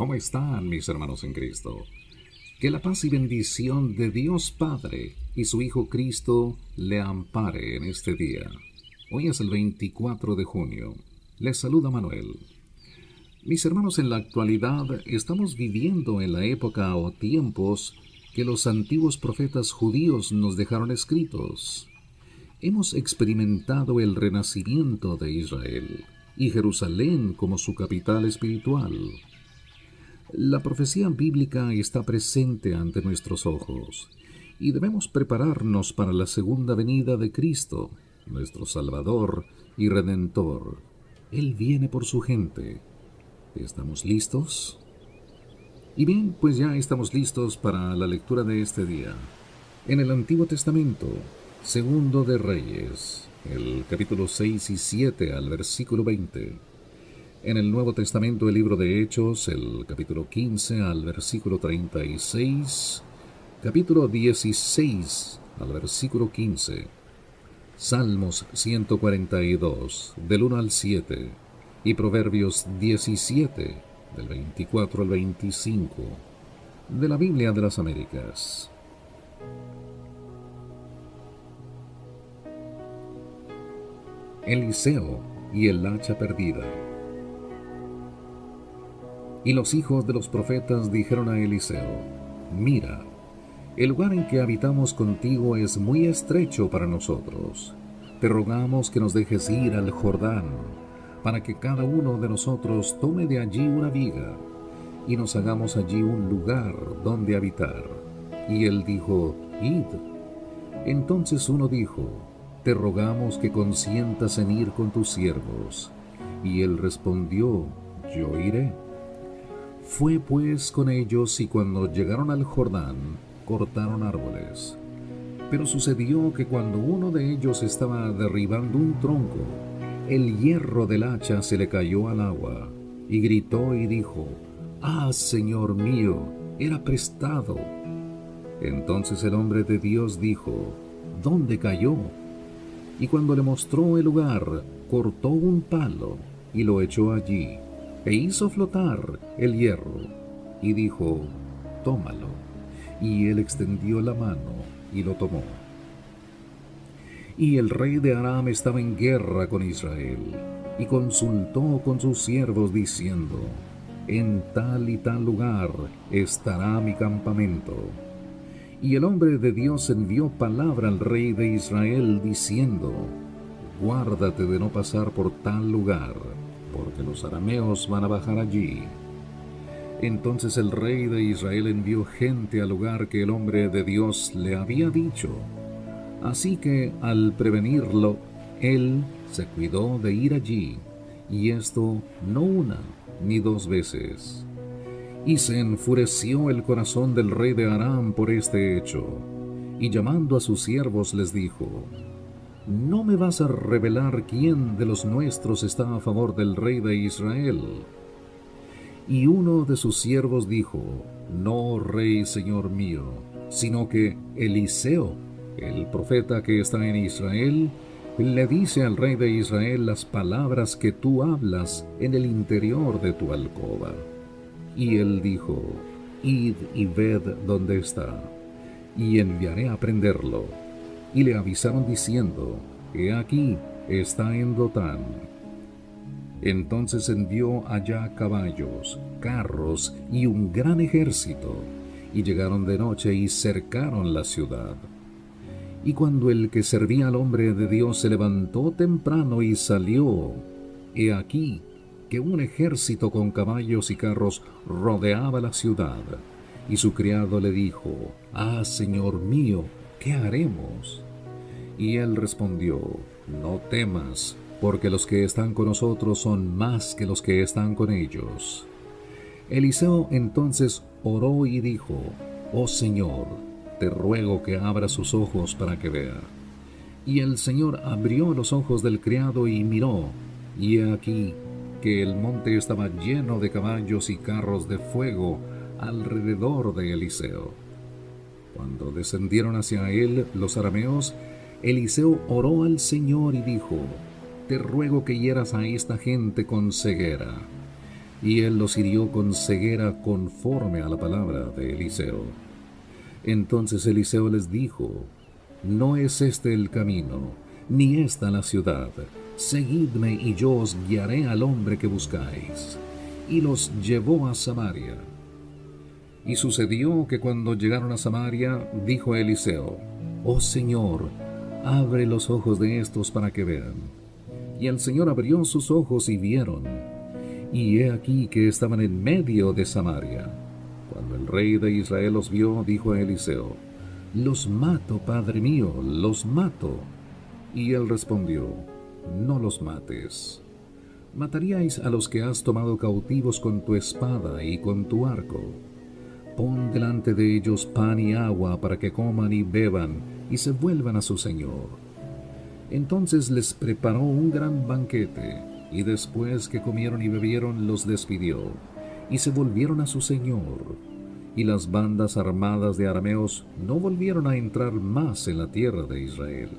¿Cómo están mis hermanos en Cristo? Que la paz y bendición de Dios Padre y su Hijo Cristo le ampare en este día. Hoy es el 24 de junio. Les saluda Manuel. Mis hermanos, en la actualidad estamos viviendo en la época o tiempos que los antiguos profetas judíos nos dejaron escritos. Hemos experimentado el renacimiento de Israel y Jerusalén como su capital espiritual. La profecía bíblica está presente ante nuestros ojos y debemos prepararnos para la segunda venida de Cristo, nuestro Salvador y Redentor. Él viene por su gente. ¿Estamos listos? Y bien, pues ya estamos listos para la lectura de este día. En el Antiguo Testamento, Segundo de Reyes, el capítulo 6 y 7 al versículo 20. En el Nuevo Testamento, el libro de Hechos, el capítulo 15 al versículo 36, capítulo 16 al versículo 15, Salmos 142, del 1 al 7, y Proverbios 17, del 24 al 25, de la Biblia de las Américas. Eliseo y el hacha perdida. Y los hijos de los profetas dijeron a Eliseo: Mira, el lugar en que habitamos contigo es muy estrecho para nosotros. Te rogamos que nos dejes ir al Jordán, para que cada uno de nosotros tome de allí una viga, y nos hagamos allí un lugar donde habitar. Y él dijo: Id. Entonces uno dijo: Te rogamos que consientas en ir con tus siervos. Y él respondió: Yo iré. Fue pues con ellos, y cuando llegaron al Jordán, cortaron árboles. Pero sucedió que cuando uno de ellos estaba derribando un tronco, el hierro del hacha se le cayó al agua, y gritó y dijo: ¡Ah, Señor mío! Era prestado. Entonces el hombre de Dios dijo: ¿Dónde cayó? Y cuando le mostró el lugar, cortó un palo y lo echó allí, e hizo flotar el hierro, y dijo: Tómalo. Y él extendió la mano y lo tomó. Y el rey de Aram estaba en guerra con Israel, y consultó con sus siervos diciendo: En tal y tal lugar estará mi campamento. Y el hombre de Dios envió palabra al rey de Israel diciendo: Guárdate de no pasar por tal lugar, porque los arameos van a bajar allí. Entonces el rey de Israel envió gente al lugar que el hombre de Dios le había dicho. Así que al prevenirlo, él se cuidó de ir allí, y esto no una ni dos veces. Y se enfureció el corazón del rey de Aram por este hecho, y llamando a sus siervos les dijo: ¿No me vas a revelar quién de los nuestros está a favor del rey de Israel? Y uno de sus siervos dijo: No, rey, señor mío, sino que Eliseo, el profeta que está en Israel, le dice al rey de Israel las palabras que tú hablas en el interior de tu alcoba. Y él dijo: Id y ved dónde está, y enviaré a prenderlo. Y le avisaron diciendo: He aquí, está en Dotán. Entonces envió allá caballos, carros y un gran ejército, y llegaron de noche y cercaron la ciudad. Y cuando el que servía al hombre de Dios se levantó temprano y salió, he aquí que un ejército con caballos y carros rodeaba la ciudad. Y su criado le dijo: Ah, señor mío, ¿qué haremos? Y él respondió: No temas, porque los que están con nosotros son más que los que están con ellos. Eliseo entonces oró y dijo: Oh Señor, te ruego que abra sus ojos para que vea. Y el Señor abrió los ojos del criado y miró, y he aquí que el monte estaba lleno de caballos y carros de fuego alrededor de Eliseo. Cuando descendieron hacia él los arameos, Eliseo oró al Señor y dijo: Te ruego que hieras a esta gente con ceguera. y él los hirió con ceguera conforme a la palabra de Eliseo. Entonces Eliseo les dijo: no es este el camino, ni esta la ciudad. Seguidme y yo os guiaré al hombre que buscáis. Y los llevó a Samaria. Y sucedió que cuando llegaron a Samaria, dijo a Eliseo: oh Señor, abre los ojos de estos para que vean. Y el Señor abrió sus ojos y vieron. Y he aquí que estaban en medio de Samaria. Cuando el rey de Israel los vio, dijo a Eliseo: los mato, padre mío, los mato. Y él respondió: no los mates. Mataríais a los que has tomado cautivos con tu espada y con tu arco. Pon delante de ellos pan y agua para que coman y beban y se vuelvan a su señor. Entonces les preparó un gran banquete, y después que comieron y bebieron los despidió, y se volvieron a su señor. Y las bandas armadas de arameos no volvieron a entrar más en la tierra de Israel.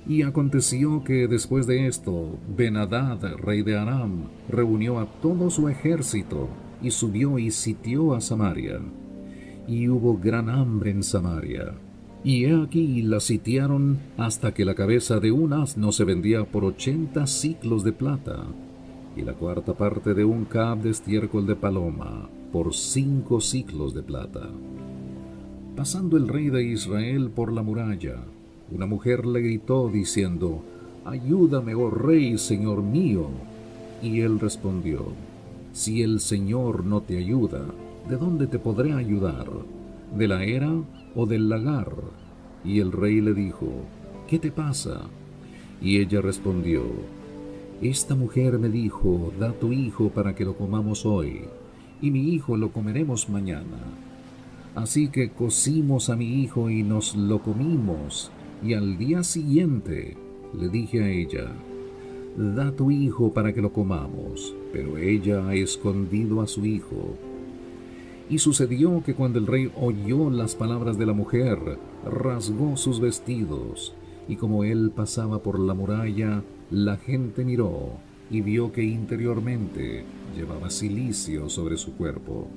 Y aconteció que después de esto, Ben-Hadad, rey de Aram, reunió a todo su ejército, y subió y sitió a Samaria. Y hubo gran hambre en Samaria. Y he aquí la sitiaron hasta que la cabeza de un asno se vendía por 80 siclos de plata, y la cuarta parte de un cab de estiércol de paloma por 5 siclos de plata. Pasando el rey de Israel por la muralla, una mujer le gritó diciendo: ayúdame, oh rey, señor mío. Y él respondió: si el Señor no te ayuda, ¿de dónde te podré ayudar? ¿De la era o del lagar? Y el rey le dijo: ¿qué te pasa? Y ella respondió: esta mujer me dijo: da tu hijo para que lo comamos hoy, y mi hijo lo comeremos mañana. Así que cocimos a mi hijo y nos lo comimos, y al día siguiente le dije a ella: da tu hijo para que lo comamos. Pero ella ha escondido a su hijo. Y sucedió que cuando el rey oyó las palabras de la mujer, rasgó sus vestidos, y como él pasaba por la muralla, la gente miró y vio que interiormente llevaba cilicio sobre su cuerpo.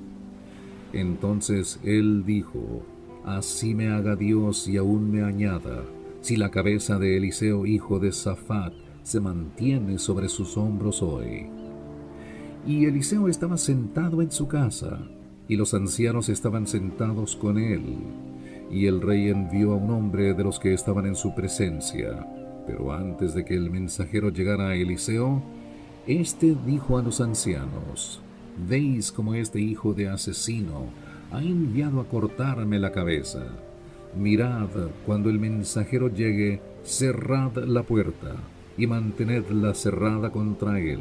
Entonces él dijo: así me haga Dios y aún me añada, si la cabeza de Eliseo hijo de Safat se mantiene sobre sus hombros hoy. Y Eliseo estaba sentado en su casa, y los ancianos estaban sentados con él. Y el rey envió a un hombre de los que estaban en su presencia. Pero antes de que el mensajero llegara a Eliseo, éste dijo a los ancianos: ¿veis cómo este hijo de asesino ha enviado a cortarme la cabeza? Mirad, cuando el mensajero llegue, cerrad la puerta y mantenedla cerrada contra él.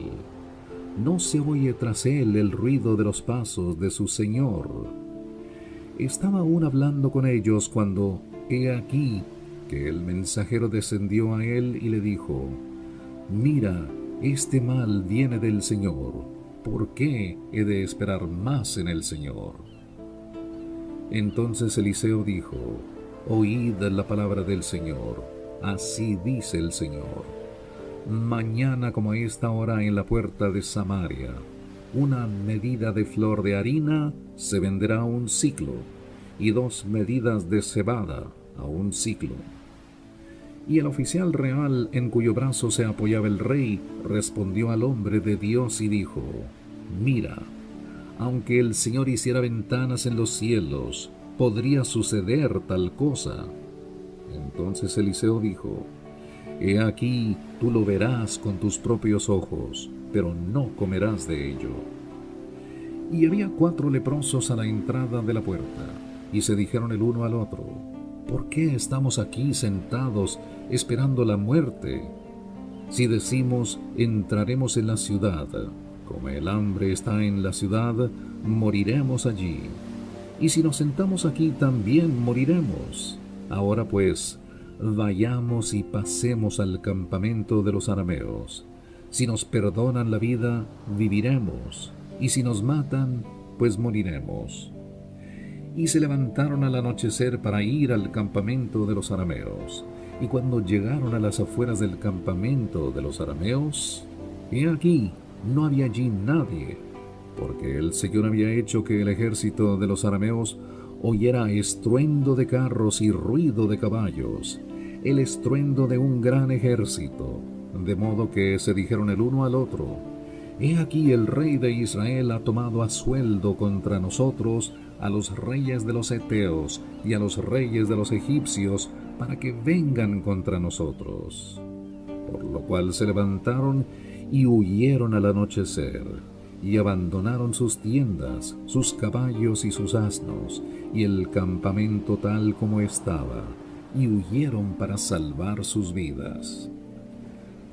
No se oye tras él el ruido de los pasos de su señor. Estaba aún hablando con ellos cuando, he aquí, que el mensajero descendió a él y le dijo: mira, este mal viene del Señor. ¿Por qué he de esperar más en el Señor? Entonces Eliseo dijo: oíd la palabra del Señor. Así dice el Señor: mañana como a esta hora en la puerta de Samaria, una medida de flor de harina se venderá a 1 siclo, y 2 medidas de cebada a 1 siclo. Y el oficial real en cuyo brazo se apoyaba el rey respondió al hombre de Dios y dijo: mira, aunque el Señor hiciera ventanas en los cielos, ¿podría suceder tal cosa? Entonces Eliseo dijo: he aquí, tú lo verás con tus propios ojos, pero no comerás de ello. Y había 4 leprosos a la entrada de la puerta, y se dijeron el uno al otro: ¿por qué estamos aquí sentados esperando la muerte? Si decimos: entraremos en la ciudad, como el hambre está en la ciudad, moriremos allí. Y si nos sentamos aquí, también moriremos. Ahora pues, vayamos y pasemos al campamento de los arameos. Si nos perdonan la vida, viviremos, y si nos matan, pues moriremos. Y se levantaron al anochecer para ir al campamento de los arameos. Y cuando llegaron a las afueras del campamento de los arameos, he aquí no había allí nadie, porque el Señor había hecho que el ejército de los arameos oyera estruendo de carros y ruido de caballos, el estruendo de un gran ejército, de modo que se dijeron el uno al otro: He aquí el rey de Israel ha tomado a sueldo contra nosotros a los reyes de los heteos y a los reyes de los egipcios, para que vengan contra nosotros. Por lo cual se levantaron y huyeron al anochecer, y abandonaron sus tiendas, sus caballos y sus asnos, y el campamento tal como estaba, y huyeron para salvar sus vidas.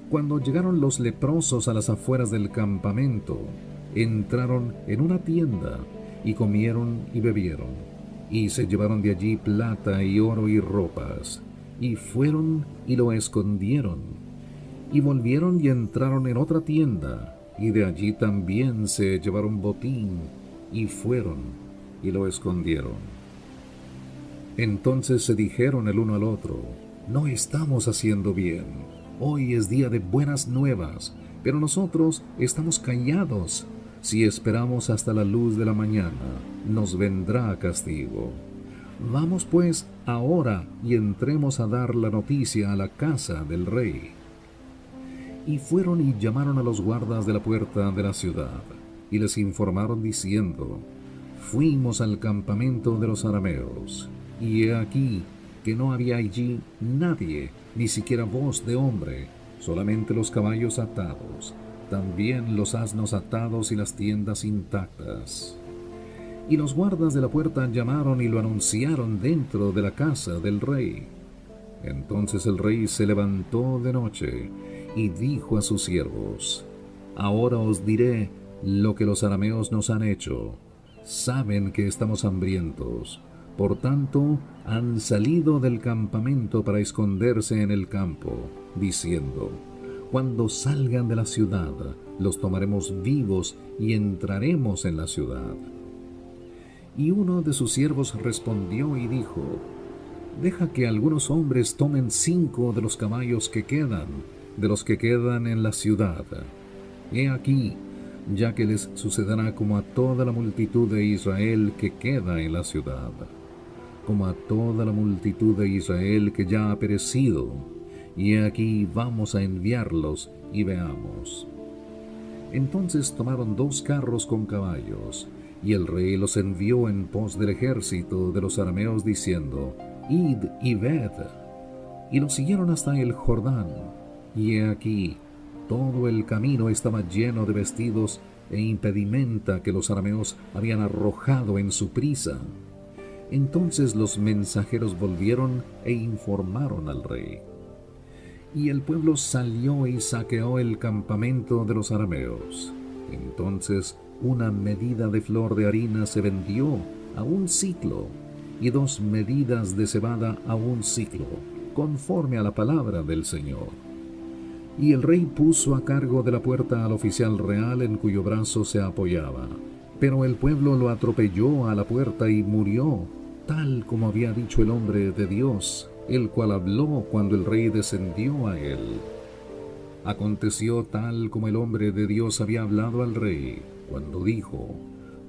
Cuando llegaron los leprosos a las afueras del campamento, entraron en una tienda, y comieron y bebieron, y se llevaron de allí plata y oro y ropas, y fueron y lo escondieron. Y volvieron y entraron en otra tienda, y de allí también se llevaron botín, y fueron y lo escondieron. Entonces se dijeron el uno al otro: No estamos haciendo bien. Hoy es día de buenas nuevas, pero nosotros estamos callados. Si esperamos hasta la luz de la mañana, nos vendrá castigo. Vamos pues ahora y entremos a dar la noticia a la casa del rey. Y fueron y llamaron a los guardas de la puerta de la ciudad, y les informaron diciendo: Fuimos al campamento de los arameos, y he aquí que no había allí nadie, ni siquiera voz de hombre, solamente los caballos atados, también los asnos atados y las tiendas intactas. Y los guardas de la puerta llamaron y lo anunciaron dentro de la casa del rey. Entonces el rey se levantó de noche y dijo a sus siervos: Ahora os diré lo que los arameos nos han hecho. Saben que estamos hambrientos, por tanto han salido del campamento para esconderse en el campo, diciendo: Cuando salgan de la ciudad, los tomaremos vivos y entraremos en la ciudad. Y uno de sus siervos respondió y dijo: Deja que algunos hombres tomen 5 de los caballos que quedan, de los que quedan en la ciudad. He aquí, ya que les sucederá como a toda la multitud de Israel que queda en la ciudad, como a toda la multitud de Israel que ya ha perecido. Y he aquí vamos a enviarlos y veamos. Entonces tomaron 2 carros con caballos, y el rey los envió en pos del ejército de los arameos, diciendo: Id y ved. Y los siguieron hasta el Jordán, y he aquí, todo el camino estaba lleno de vestidos e impedimenta que los arameos habían arrojado en su prisa. Entonces los mensajeros volvieron e informaron al rey. Y el pueblo salió y saqueó el campamento de los arameos. Entonces una medida de flor de harina se vendió a 1 siclo, y 2 medidas de cebada a 1 siclo, conforme a la palabra del Señor. Y el rey puso a cargo de la puerta al oficial real en cuyo brazo se apoyaba. Pero el pueblo lo atropelló a la puerta y murió, tal como había dicho el hombre de Dios, el cual habló cuando el rey descendió a él. Aconteció tal como el hombre de Dios había hablado al rey, cuando dijo: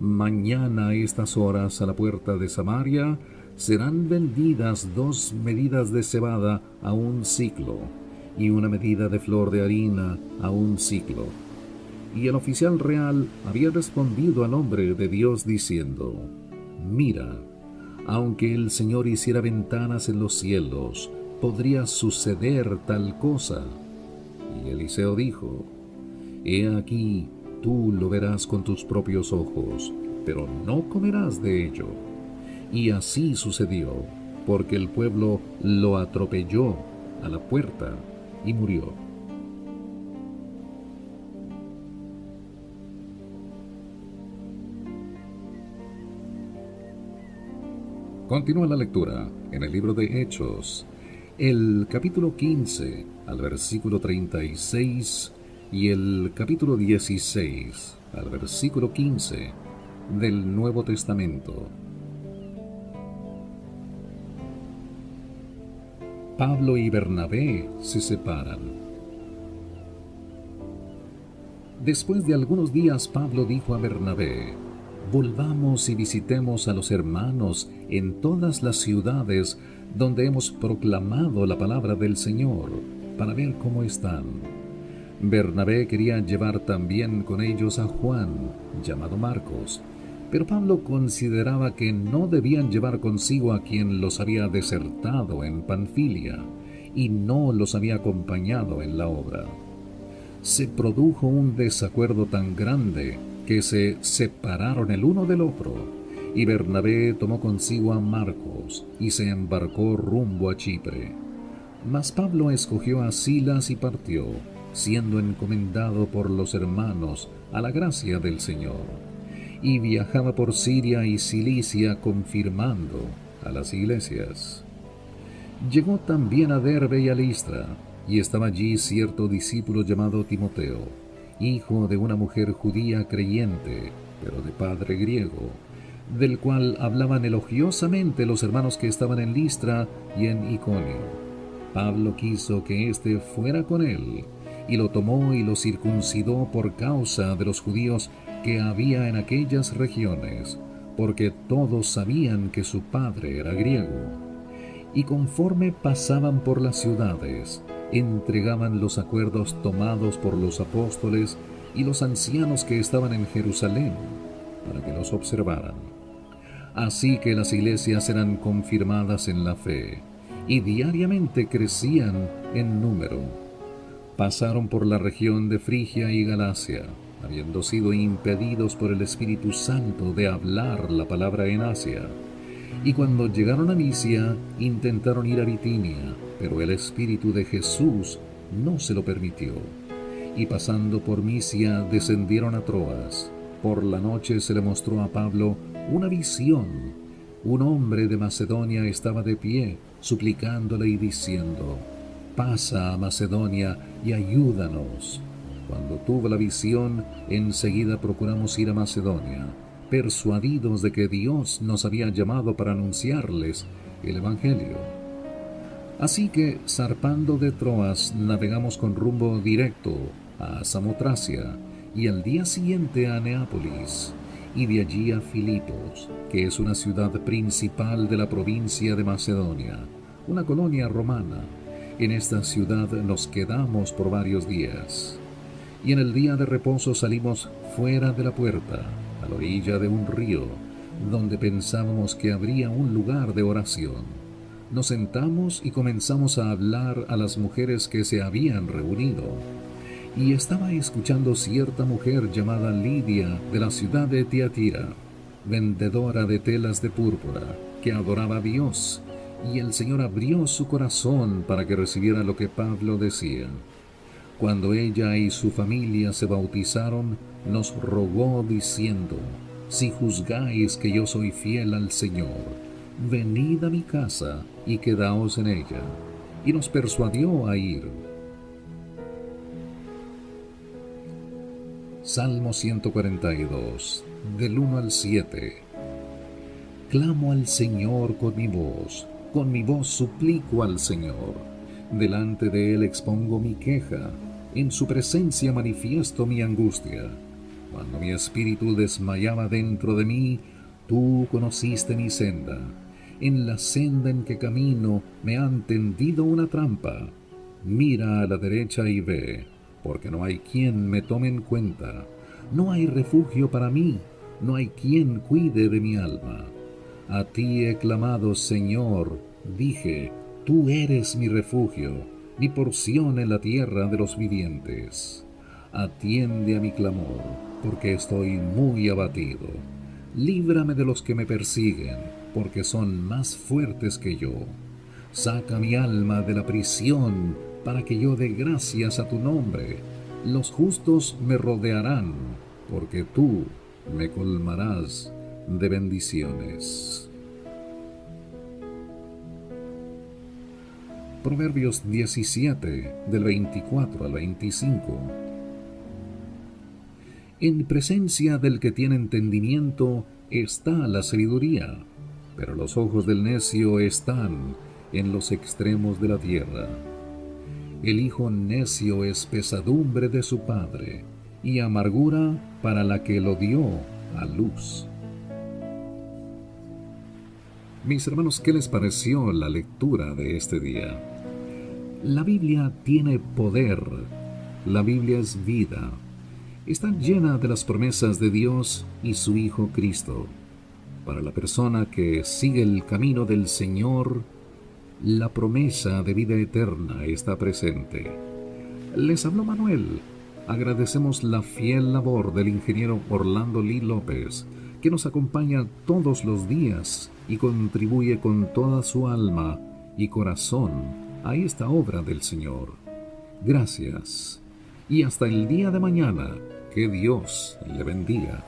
Mañana a estas horas a la puerta de Samaria serán vendidas 2 medidas de cebada a 1 siclo, y 1 medida de flor de harina a 1 siclo. Y el oficial real había respondido al hombre de Dios diciendo: Mira, aunque el Señor hiciera ventanas en los cielos, ¿podría suceder tal cosa? Y Eliseo dijo: He aquí, tú lo verás con tus propios ojos, pero no comerás de ello. Y así sucedió, porque el pueblo lo atropelló a la puerta y murió. Continúa la lectura en el libro de Hechos, el capítulo 15 al versículo 36 y el capítulo 16 al versículo 15 del Nuevo Testamento. Pablo y Bernabé se separan. Después de algunos días, Pablo dijo a Bernabé: volvamos y visitemos a los hermanos en todas las ciudades donde hemos proclamado la palabra del Señor, para ver cómo están. Bernabé quería llevar también con ellos a Juan, llamado Marcos, pero Pablo consideraba que no debían llevar consigo a quien los había desertado en Panfilia y no los había acompañado en la obra. Se produjo un desacuerdo tan grande que se separaron el uno del otro, y Bernabé tomó consigo a Marcos y se embarcó rumbo a Chipre. Mas Pablo escogió a Silas y partió, siendo encomendado por los hermanos a la gracia del Señor, y viajaba por Siria y Cilicia confirmando a las iglesias. Llegó también a Derbe y a Listra, y estaba allí cierto discípulo llamado Timoteo, hijo de una mujer judía creyente, pero de padre griego, del cual hablaban elogiosamente los hermanos que estaban en Listra y en Iconio. Pablo quiso que éste fuera con él, y lo tomó y lo circuncidó por causa de los judíos que había en aquellas regiones, porque todos sabían que su padre era griego. Y conforme pasaban por las ciudades, entregaban los acuerdos tomados por los apóstoles y los ancianos que estaban en Jerusalén, para que los observaran. Así que las iglesias eran confirmadas en la fe, y diariamente crecían en número. Pasaron por la región de Frigia y Galacia, habiendo sido impedidos por el Espíritu Santo de hablar la palabra en Asia. Y cuando llegaron a Misia, intentaron ir a Bitinia, pero el Espíritu de Jesús no se lo permitió. Y pasando por Misia, descendieron a Troas. Por la noche se le mostró a Pablo una visión. Un hombre de Macedonia estaba de pie, suplicándole y diciendo: pasa a Macedonia y ayúdanos. Cuando tuvo la visión, enseguida procuramos ir a Macedonia, persuadidos de que Dios nos había llamado para anunciarles el Evangelio. Así que, zarpando de Troas, navegamos con rumbo directo a Samotracia, y al día siguiente a Neápolis, y de allí a Filipos, que es una ciudad principal de la provincia de Macedonia, una colonia romana. En esta ciudad nos quedamos por varios días. Y en el día de reposo salimos fuera de la puerta, a la orilla de un río, donde pensábamos que habría un lugar de oración. Nos sentamos y comenzamos a hablar a las mujeres que se habían reunido. Y estaba escuchando cierta mujer llamada Lidia, de la ciudad de Tiatira, vendedora de telas de púrpura, que adoraba a Dios, y el Señor abrió su corazón para que recibiera lo que Pablo decía. Cuando ella y su familia se bautizaron, nos rogó diciendo: si juzgáis que yo soy fiel al Señor, venid a mi casa y quedaos en ella. Y nos persuadió a ir. Salmo 142, del 1 al 7. Clamo al Señor con mi voz suplico al Señor. Delante de Él expongo mi queja, en su presencia manifiesto mi angustia. Cuando mi espíritu desmayaba dentro de mí, tú conociste mi senda. En la senda en que camino me han tendido una trampa. Mira a la derecha y ve, porque no hay quien me tome en cuenta. No hay refugio para mí, no hay quien cuide de mi alma. A ti he clamado, Señor, dije: tú eres mi refugio, mi porción en la tierra de los vivientes. Atiende a mi clamor, porque estoy muy abatido. Líbrame de los que me persiguen, porque son más fuertes que yo. Saca mi alma de la prisión, para que yo dé gracias a tu nombre. Los justos me rodearán, porque tú me colmarás de bendiciones. Proverbios 17, del 24 al 25. En presencia del que tiene entendimiento está la sabiduría, pero los ojos del necio están en los extremos de la tierra. El hijo necio es pesadumbre de su padre, y amargura para la que lo dio a luz. Mis hermanos, ¿qué les pareció la lectura de este día? La Biblia tiene poder. La Biblia es vida. Está llena de las promesas de Dios y su Hijo Cristo. Para la persona que sigue el camino del Señor, la promesa de vida eterna está presente. Les habló Manuel. Agradecemos la fiel labor del ingeniero Orlando Lee López, que nos acompaña todos los días y contribuye con toda su alma y corazón a esta obra del Señor. Gracias. Y hasta el día de mañana, que Dios le bendiga.